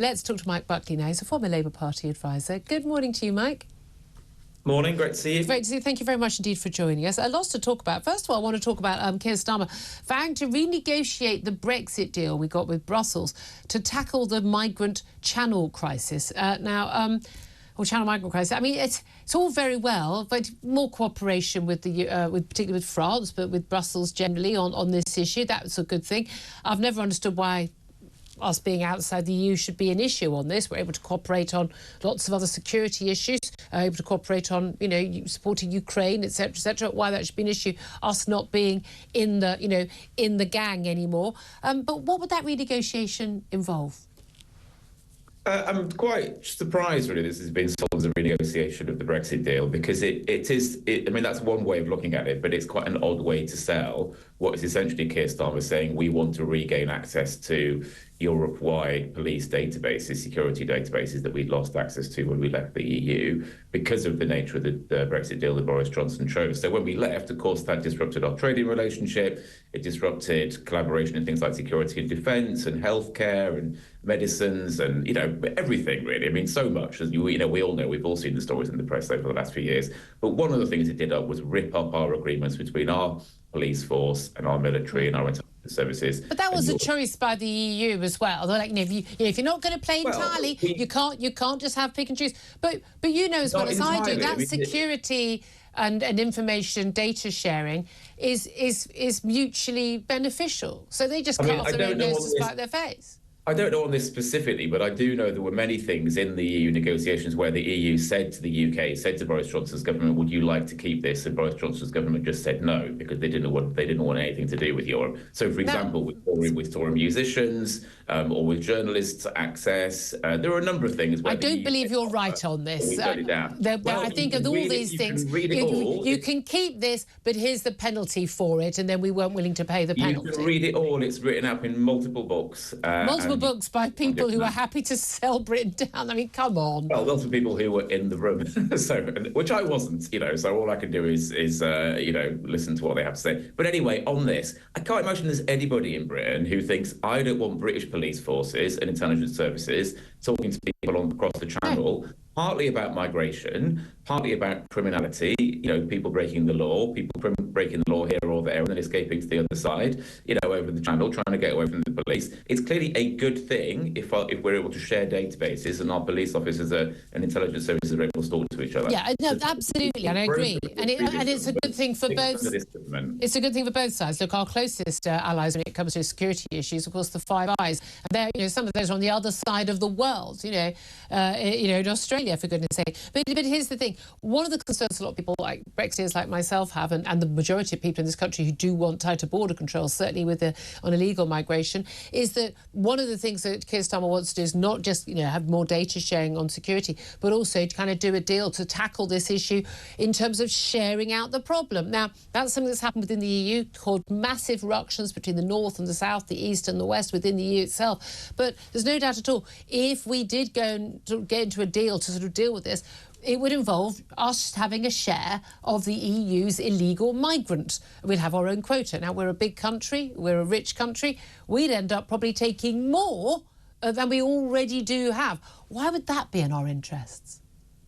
Let's talk to Mike Buckley now. He's a former Labour Party advisor. Good morning to you, Mike. Morning, great to see you. Great to see you. Thank you very much indeed for joining us. Lots to talk about. First of all, I want to talk about Keir Starmer vowing to renegotiate the Brexit deal we got with Brussels to tackle the migrant channel crisis. Or channel migrant crisis. I mean, it's all very well, but more cooperation with particularly with France, but with Brussels generally on this issue. That's a good thing. I've never understood why us being outside the EU should be an issue on this. We're able to cooperate on lots of other security issues, able to cooperate on, supporting Ukraine, etc., etc. Why that should be an issue, us not being in the gang anymore. But what would that renegotiation involve? I'm quite surprised, really, this has been sold as a renegotiation of the Brexit deal, because it is, that's one way of looking at it, but it's quite an odd way to sell what is essentially Keir Starmer saying we want to regain access to Europe-wide police databases, security databases that we'd lost access to when we left the EU because of the nature of the Brexit deal that Boris Johnson chose. So when we left, of course, that disrupted our trading relationship. It disrupted collaboration in things like security and defence and healthcare and medicines and, everything, really. I mean, so much, as we all know, we've all seen the stories in the press over the last few years. But one of the things it did was rip up our agreements between our police force and our military and our intelligence services. But that was a choice by the EU as well. They're like, if you're not going to play entirely, you can't just have pick and choose. But you know as well as I do that security and information data sharing is mutually beneficial. So they just cut off their own nose to spite their face. I don't know on this specifically, but I do know there were many things in the EU negotiations where the EU said to the UK, said to Boris Johnson's government, would you like to keep this? And Boris Johnson's government just said no, because they didn't want anything to do with Europe. So, for example, with touring musicians or with journalists access, there are a number of things. I don't believe you're right on this. I think of all these things, you can keep this, but here's the penalty for it, and then we weren't willing to pay the penalty. You can read it all. It's written up in multiple books. Books by people who are happy to sell Britain down. I mean, come on. Well, those are people who were in the room, which I wasn't, so all I can do is listen to what they have to say. But anyway, on this, I can't imagine there's anybody in Britain who thinks I don't want British police forces and intelligence services talking to people across the channel, partly about migration, partly about criminality, people breaking the law, people breaking the law here or there and then escaping to the other side, over the channel, trying to get away from the police. It's clearly a good thing if we're able to share databases and our police officers and intelligence services are able to talk to each other. Yeah, no, absolutely, and I agree. And it's a good thing for both. It's a good thing for both sides. Look, our closest allies when it comes to security issues, of course, the Five Eyes. And they're, some of those are on the other side of the world. In Australia, for goodness' sake. But here's the thing: one of the concerns a lot of people like Brexiteers like myself have, and the majority of people in this country who do want tighter border controls, certainly on illegal migration, is that one of the things that Keir Starmer wants to do is not just have more data sharing on security, but also to kind of do a deal to tackle this issue in terms of sharing out the problem. Now, that's something that's happened within the EU, called massive ructions between the north and the south, the east and the west within the EU itself. But there's no doubt at all, if we did go and get into a deal to sort of deal with this, it would involve us having a share of the EU's illegal migrants. We'd have our own quota. Now, we're a big country, we're a rich country. We'd end up probably taking more than we already do have. Why would that be in our interests?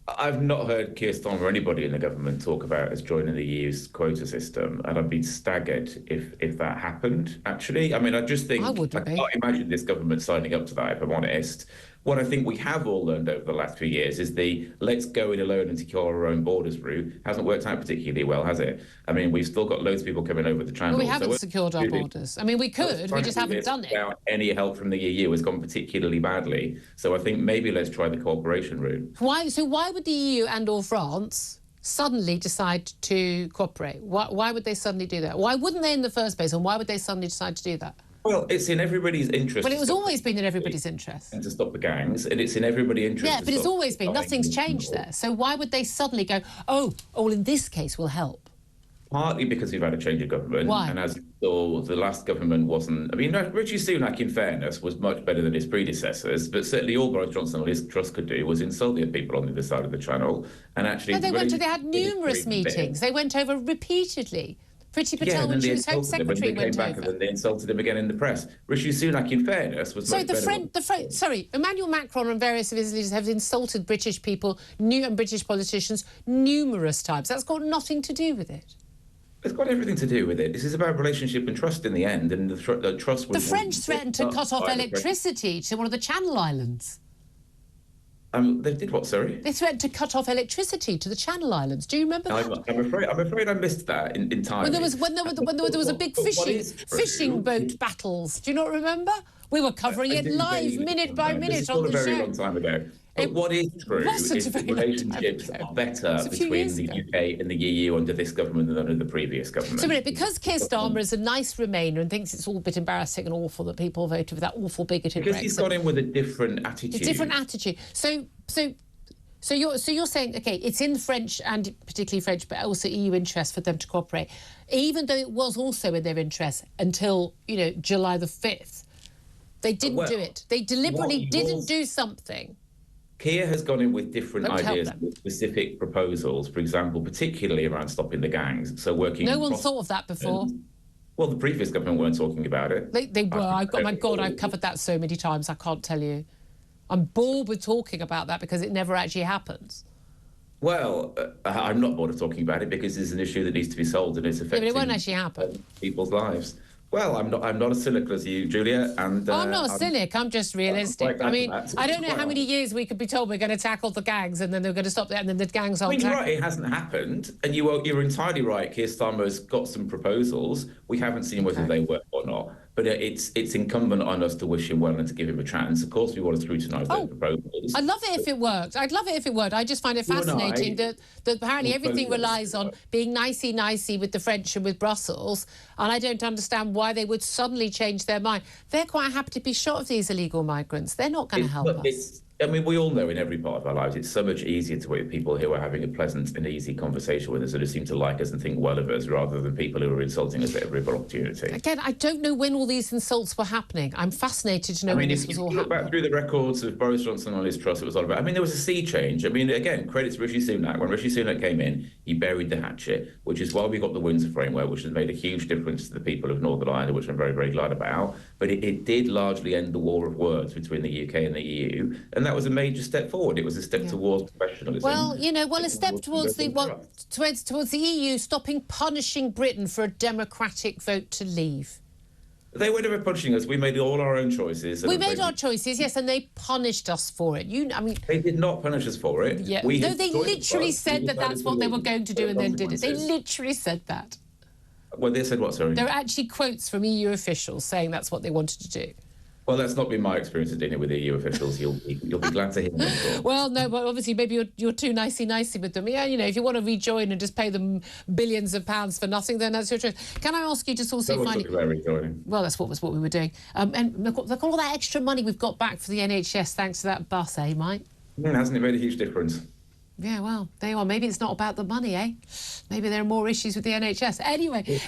I've not heard Keir Starmer or anybody in the government talk about us joining the EU's quota system, and I'd be staggered if that happened, actually. I mean, I just think I can't imagine this government signing up to that, if I'm honest. What I think we have all learned over the last few years is the let's go it alone and secure our own borders route hasn't worked out particularly well, has it? I mean, we've still got loads of people coming over the channel. Well, we haven't secured our borders. I mean, we could, we just haven't done it. Without any help from the EU has gone particularly badly. So I think maybe let's try the cooperation route. Why would the EU and or France suddenly decide to cooperate? Why would they suddenly do that? Why wouldn't they in the first place, and why would they suddenly decide to do that? Well, it's in everybody's interest. Well, it was always been in everybody's interest. And to stop the gangs, and it's in everybody's interest. Yeah, but it's always been. Nothing's changed there. So why would they suddenly go, in this case we'll help? Partly because we've had a change of government. Why? And as the last government wasn't... I mean, Richie Sunak, in fairness, was much better than his predecessors, but certainly all Boris Johnson or his trust could do was insult the people on the other side of the channel and actually... No, they had numerous meetings. They went over repeatedly. Priti Patel, when she was Home Secretary, went over. And then they insulted him again in the press. Rishi Sunak, in fairness, was much better. Emmanuel Macron and various of his leaders have insulted British people, and British politicians numerous times. That's got nothing to do with it. It's got everything to do with it. This is about relationship and trust in the end, and the trust. The French threatened to cut off electricity to one of the Channel Islands. They did what? Sorry. They threatened to cut off electricity to the Channel Islands. Do you remember that? I'm afraid I missed that entirely. When there was a big fishing boat battles. Do you not remember? We were covering it live, minute by minute on the show. This was a very long time ago. But what is true is that relationships are better between the UK and the EU under this government than under the previous government. So because Keir Starmer is a nice Remainer and thinks it's all a bit embarrassing and awful that people voted for that awful bigoted Brexit. Because he's gone in with a different attitude. A different attitude. So you're saying, OK, it's in French and particularly French, but also EU interest for them to cooperate, even though it was also in their interest until, July the 5th. They didn't do it. They deliberately didn't do something. Keir has gone in with different ideas, with specific proposals, for example, particularly around stopping the gangs. So working. No one thought of that before. Well, the previous government weren't talking about it. They were. My God, I've covered that so many times. I can't tell you. I'm bored with talking about that because it never actually happens. Well, I'm not bored of talking about it because it's an issue that needs to be solved and it's affecting but it won't actually happen. People's lives. Well, I'm not as cynical as you, Julia. And I'm not a cynic. I'm just realistic. I don't know how many years we could be told we're going to tackle the gangs and then they're going to stop there and then the gangs aren't. You're right. It hasn't happened, and you're entirely right. Keir Starmer's got some proposals. We haven't seen whether they work or not. But it's incumbent on us to wish him well and to give him a chance. Of course, we want to scrutinise those proposals. I'd love it if it worked. I just find it fascinating that apparently everything relies on being nicey with the French and with Brussels, and I don't understand why they would suddenly change their mind. They're quite happy to be shot of these illegal migrants. They're not going to help us. We all know in every part of our lives it's so much easier to work with people who are having a pleasant and easy conversation with us, who seem to like us and think well of us, rather than people who are insulting us at every opportunity. Again, I don't know when all these insults were happening. I'm fascinated to know when this was all happening. If you look back through the records of Boris Johnson on his Truss, it was all about. There was a sea change. Again, credit to Rishi Sunak. When Rishi Sunak came in, he buried the hatchet, which is why we got the Windsor Framework, which has made a huge difference to the people of Northern Ireland, which I'm very, very glad about. But it did largely end the war of words between the UK and the EU, and that was a major step forward. It was a step towards professionalism. A step towards the EU stopping punishing Britain for a democratic vote to leave. They were never punishing us. We made all our own choices. We made our choices, yes, and they punished us for it. They did not punish us for it. Yeah. No, they literally said that that's what they were going to do and then did it. They literally said that. Well, they said what, sorry? There are actually quotes from EU officials saying that's what they wanted to do. Well, that's not been my experience of dealing with EU officials. You'll be glad to hear them. Well, no, but obviously maybe you're too nicey with them. Yeah, if you want to rejoin and just pay them billions of pounds for nothing, then that's your choice. Can I ask you just also finally? Well, that's what we were doing. And look at all that extra money we've got back for the NHS thanks to that bus, Mike? Hasn't it made a huge difference? Yeah, well, there you are. Maybe it's not about the money, Maybe there are more issues with the NHS. Anyway,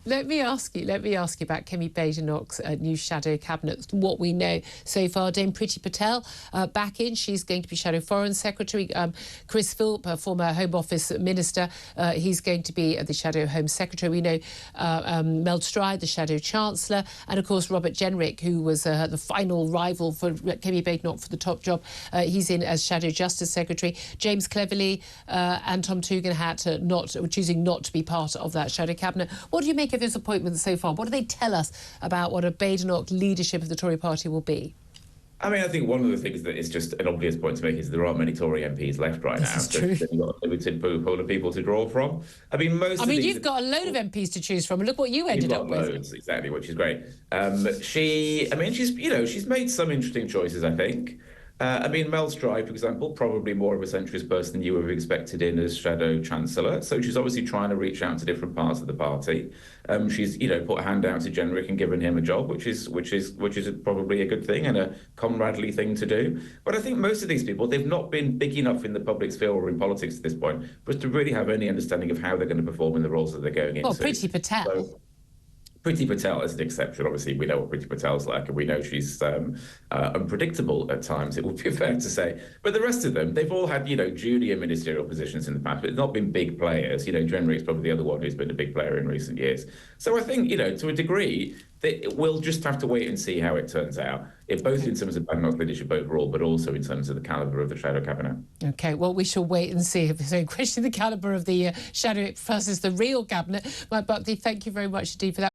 let me ask you about Kemi Badenoch's new shadow cabinet. What we know so far, Dame Priti Patel back in. She's going to be shadow foreign secretary. Chris Philp, former Home Office minister, he's going to be the shadow home secretary. We know Mel Stride, the shadow chancellor, and of course Robert Jenrick, who was the final rival for Kemi Badenoch for the top job. He's in as shadow justice secretary. James Cleverly and Tom Tugendhat choosing not to be part of that shadow cabinet. What do you make of those appointments so far? What do they tell us about what a Badenoch leadership of the Tory party will be? I think one of the things that is just an obvious point to make is there aren't many Tory MPs left right now. So you've got a limited pool of people to draw from. You've got a load of MPs to choose from, and look what you ended up with. Loads, exactly, which is great. She's made some interesting choices, I think. Mel Stride, for example, probably more of a centrist person than you would have expected in as shadow chancellor. So she's obviously trying to reach out to different parts of the party. She's put a hand out to Jenrick and given him a job, which is probably a good thing and a comradely thing to do. But I think most of these people, they've not been big enough in the public sphere or in politics at this point for us to really have any understanding of how they're going to perform in the roles that they're going into. Well, Priti Patel. Priti Patel is an exception. Obviously, we know what Priti Patel's like, and we know she's unpredictable at times, it would be fair to say. But the rest of them, they've all had, junior ministerial positions in the past, but it's not been big players. Jenrick's probably the other one who's been a big player in recent years. So I think, to a degree, we'll just have to wait and see how it turns out, both in terms of Badenoch's leadership overall, but also in terms of the calibre of the shadow cabinet. OK, well, we shall wait and see. So, question the calibre of the shadow versus the real cabinet. But thank you very much indeed for that.